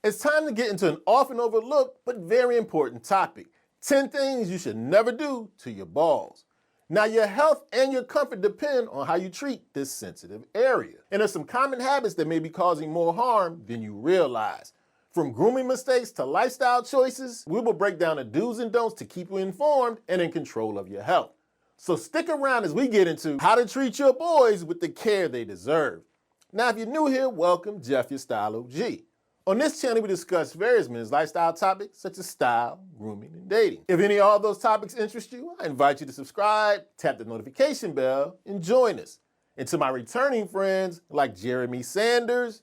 It's time to get into an often overlooked but very important topic: 10 things you should never do to your balls. Now, your health and your comfort depend on how you treat this sensitive area. And there's some common habits that may be causing more harm than you realize. From grooming mistakes to lifestyle choices, we will break down the do's and don'ts to keep you informed and in control of your health. So stick around as we get into how to treat your boys with the care they deserve. Now, if you're new here, welcome. Jeff, your Style O.G. On this channel, we discuss various men's lifestyle topics such as style, grooming, and dating. If any of all those topics interest you, I invite you to subscribe, tap the notification bell, and join us. And to my returning friends like Jeremy Sanders,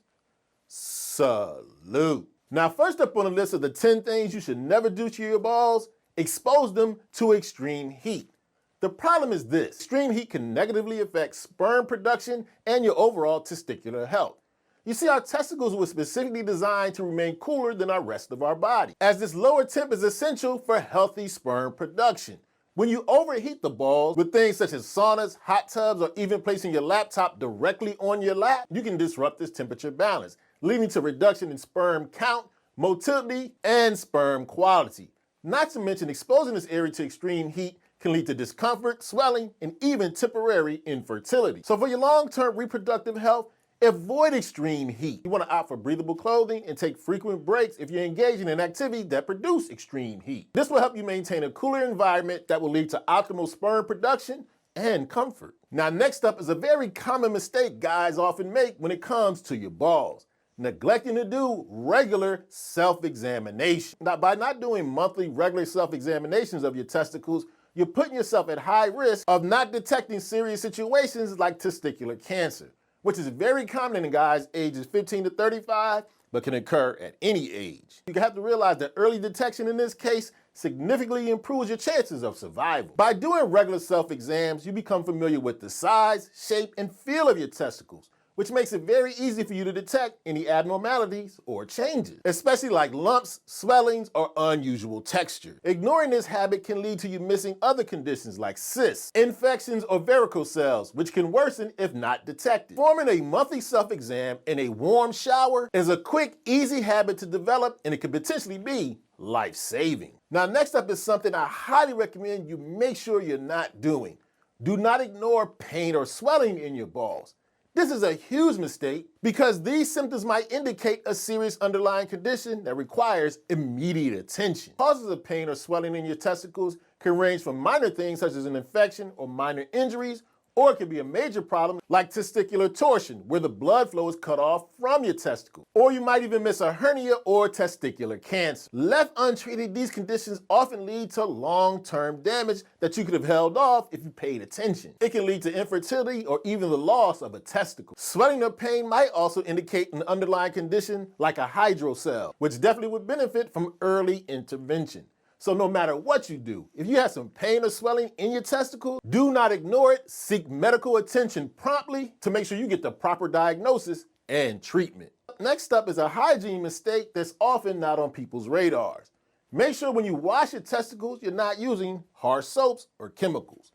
salute. Now, first up on the list of the 10 things you should never do to your balls, expose them to extreme heat. The problem is this: extreme heat can negatively affect sperm production and your overall testicular health. You see, our testicles were specifically designed to remain cooler than the rest of our body, as this lower temp is essential for healthy sperm production. When you overheat the balls with things such as saunas, hot tubs, or even placing your laptop directly on your lap, you can disrupt this temperature balance, leading to reduction in sperm count, motility, and sperm quality. Not to mention, exposing this area to extreme heat can lead to discomfort, swelling, and even temporary infertility. So for your long-term reproductive health, avoid extreme heat. You want to opt for breathable clothing and take frequent breaks if you're engaging in activities that produce extreme heat. This will help you maintain a cooler environment that will lead to optimal sperm production and comfort. Now, next up is a very common mistake guys often make when it comes to your balls: neglecting to do regular self-examination. Now, by not doing monthly regular self-examinations of your testicles, you're putting yourself at high risk of not detecting serious situations like testicular cancer, which is very common in guys ages 15 to 35, but can occur at any age. You have to realize that early detection in this case significantly improves your chances of survival. By doing regular self-exams, you become familiar with the size, shape, and feel of your testicles, which makes it very easy for you to detect any abnormalities or changes, especially like lumps, swellings, or unusual texture. Ignoring this habit can lead to you missing other conditions like cysts, infections, or varicocele, which can worsen if not detected. Performing a monthly self-exam in a warm shower is a quick, easy habit to develop, and it can potentially be life-saving. Now, next up is something I highly recommend you make sure you're not doing. Do not ignore pain or swelling in your balls. This is a huge mistake because these symptoms might indicate a serious underlying condition that requires immediate attention. Causes of pain or swelling in your testicles can range from minor things such as an infection or minor injuries, or it can be a major problem like testicular torsion, where the blood flow is cut off from your testicle. Or you might even miss a hernia or testicular cancer. Left untreated, these conditions often lead to long-term damage that you could have held off if you paid attention. It can lead to infertility or even the loss of a testicle. Swelling or pain might also indicate an underlying condition like a hydrocele, which definitely would benefit from early intervention. So no matter what you do, if you have some pain or swelling in your testicles, do not ignore it. Seek medical attention promptly to make sure you get the proper diagnosis and treatment. Next up is a hygiene mistake that's often not on people's radars. Make sure when you wash your testicles, you're not using harsh soaps or chemicals.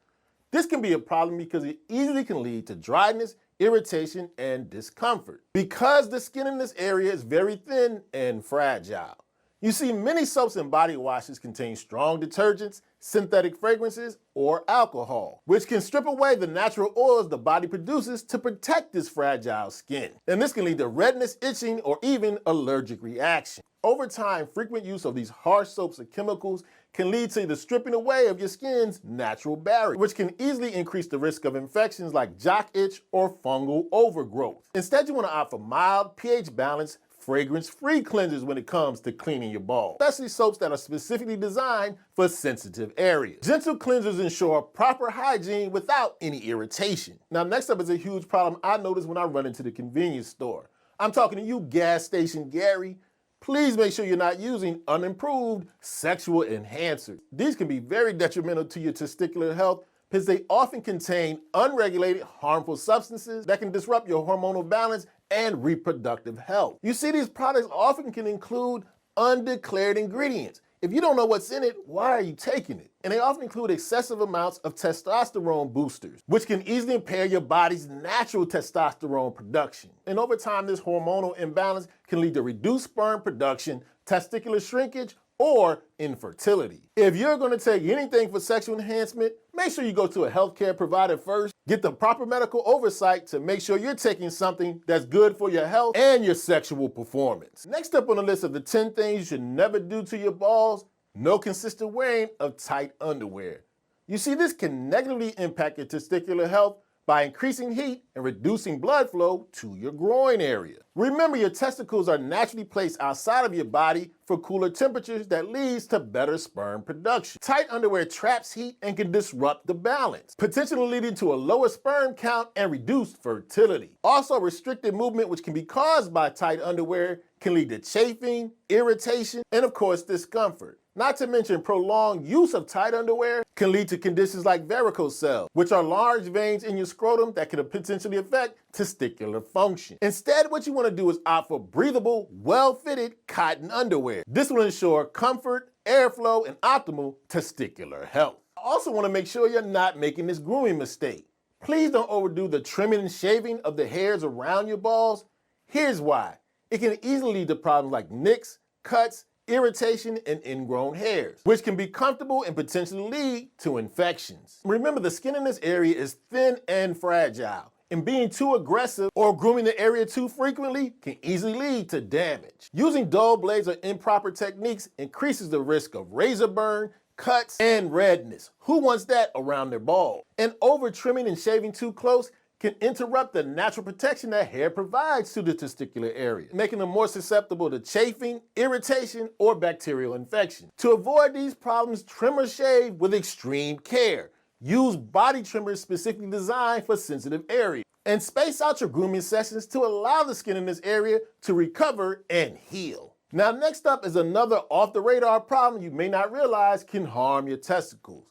This can be a problem because it easily can lead to dryness, irritation, and discomfort, because the skin in this area is very thin and fragile. You see, many soaps and body washes contain strong detergents, synthetic fragrances, or alcohol, which can strip away the natural oils the body produces to protect this fragile skin. And this can lead to redness, itching, or even allergic reaction. Over time, frequent use of these harsh soaps or chemicals can lead to the stripping away of your skin's natural barrier, which can easily increase the risk of infections like jock itch or fungal overgrowth. Instead, you want to opt for mild, pH-balanced, fragrance-free cleansers when it comes to cleaning your balls, especially soaps that are specifically designed for sensitive areas. Gentle cleansers ensure proper hygiene without any irritation. Now, next up is a huge problem I notice when I run into the convenience store. I'm talking to you, gas station Gary. Please make sure you're not using unimproved sexual enhancers. These can be very detrimental to your testicular health because they often contain unregulated, harmful substances that can disrupt your hormonal balance and reproductive health. You see, these products often can include undeclared ingredients, If you don't know what's in it, why are you taking it? And they often include excessive amounts of testosterone boosters, which can easily impair your body's natural testosterone production. And over time, this hormonal imbalance can lead to reduced sperm production, testicular shrinkage, or infertility. If you're going to take anything for sexual enhancement, make sure you go to a healthcare provider first, get the proper medical oversight to make sure you're taking something that's good for your health and your sexual performance. Next up on the list of the 10 things you should never do to your balls, no consistent wearing of tight underwear. You see, this can negatively impact your testicular health by increasing heat and reducing blood flow to your groin area. Remember, your testicles are naturally placed outside of your body for cooler temperatures that leads to better sperm production. Tight underwear traps heat and can disrupt the balance, potentially leading to a lower sperm count and reduced fertility. Also, restricted movement, which can be caused by tight underwear, can lead to chafing, irritation, and of course, discomfort. Not to mention, prolonged use of tight underwear can lead to conditions like varicose cells, which are large veins in your scrotum that can potentially affect testicular function. Instead, what you want to do is opt for breathable, well-fitted cotton underwear. This will ensure comfort, airflow, and optimal testicular health. I also want to make sure you're not making this grooming mistake. Please don't overdo the trimming and shaving of the hairs around your balls. Here's why. It can easily lead to problems like nicks, cuts, irritation, and ingrown hairs, which can be comfortable and potentially lead to infections. Remember, the skin in this area is thin and fragile, and being too aggressive or grooming the area too frequently can easily lead to damage. Using dull blades or improper techniques increases the risk of razor burn, cuts, and redness. Who wants that around their balls? And over trimming and shaving too close can interrupt the natural protection that hair provides to the testicular area, making them more susceptible to chafing, irritation, or bacterial infection. To avoid these problems, trim or shave with extreme care. Use body trimmers specifically designed for sensitive areas. And space out your grooming sessions to allow the skin in this area to recover and heal. Now, next up is another off-the-radar problem you may not realize can harm your testicles.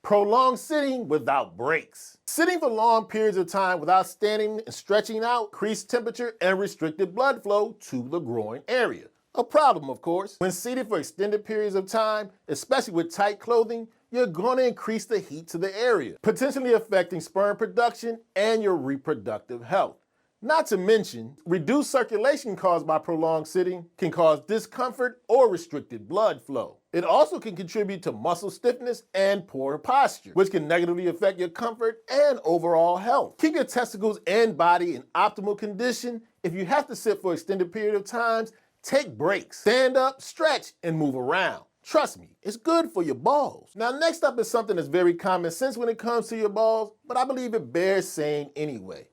Prolonged sitting without breaks. Sitting for long periods of time without standing and stretching out increased temperature and restricted blood flow to the groin area. A problem, of course. When seated for extended periods of time, especially with tight clothing, you're going to increase the heat to the area, potentially affecting sperm production and your reproductive health. Not to mention, reduced circulation caused by prolonged sitting can cause discomfort or restricted blood flow. It also can contribute to muscle stiffness and poor posture, which can negatively affect your comfort and overall health. Keep your testicles and body in optimal condition. If you have to sit for an extended period of times, take breaks. Stand up, stretch, and move around. Trust me, it's good for your balls. Now, next up is something that's very common sense when it comes to your balls, but I believe it bears saying anyway.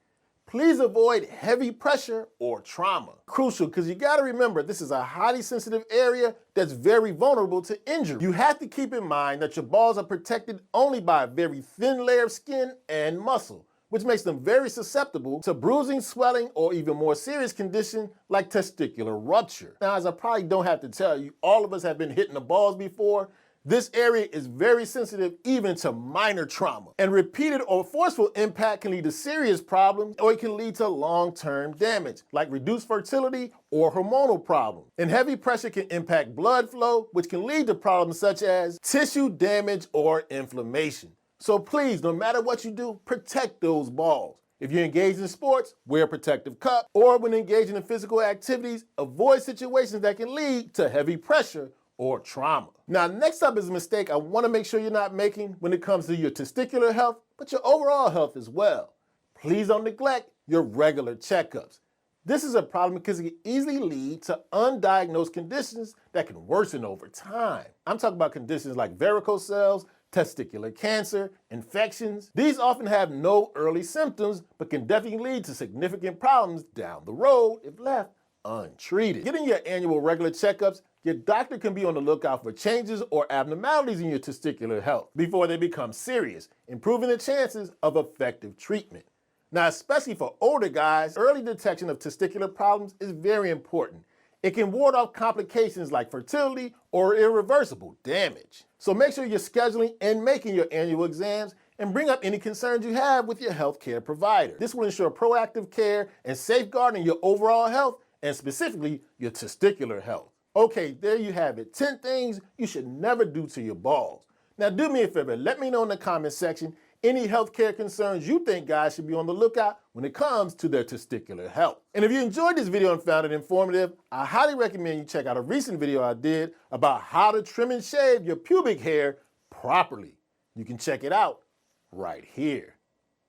Please avoid heavy pressure or trauma. Crucial, because you gotta remember, this is a highly sensitive area that's very vulnerable to injury. You have to keep in mind that your balls are protected only by a very thin layer of skin and muscle, which makes them very susceptible to bruising, swelling, or even more serious condition like testicular rupture. Now, as I probably don't have to tell you, all of us have been hitting the balls before. This area is very sensitive even to minor trauma. And repeated or forceful impact can lead to serious problems, or it can lead to long-term damage, like reduced fertility or hormonal problems. And heavy pressure can impact blood flow, which can lead to problems such as tissue damage or inflammation. So please, no matter what you do, protect those balls. If you're engaged in sports, wear a protective cup, or when engaging in physical activities, avoid situations that can lead to heavy pressure or trauma. Now, next up is a mistake I want to make sure you're not making when it comes to your testicular health, but your overall health as well. Please don't neglect your regular checkups. This is a problem because it can easily lead to undiagnosed conditions that can worsen over time. I'm talking about conditions like varicose cells, testicular cancer, infections. These often have no early symptoms, but can definitely lead to significant problems down the road if left untreated. Getting your annual regular checkups, your doctor can be on the lookout for changes or abnormalities in your testicular health before they become serious, improving the chances of effective treatment. Now, especially for older guys, early detection of testicular problems is very important. It can ward off complications like fertility or irreversible damage. So make sure you're scheduling and making your annual exams and bring up any concerns you have with your healthcare provider. This will ensure proactive care and safeguarding your overall health and specifically your testicular health. Okay, there you have it. 10 things you should never do to your balls. Now do me a favor, let me know in the comment section any healthcare concerns you think guys should be on the lookout when it comes to their testicular health. And if you enjoyed this video and found it informative, I highly recommend you check out a recent video I did about how to trim and shave your pubic hair properly. You can check it out right here.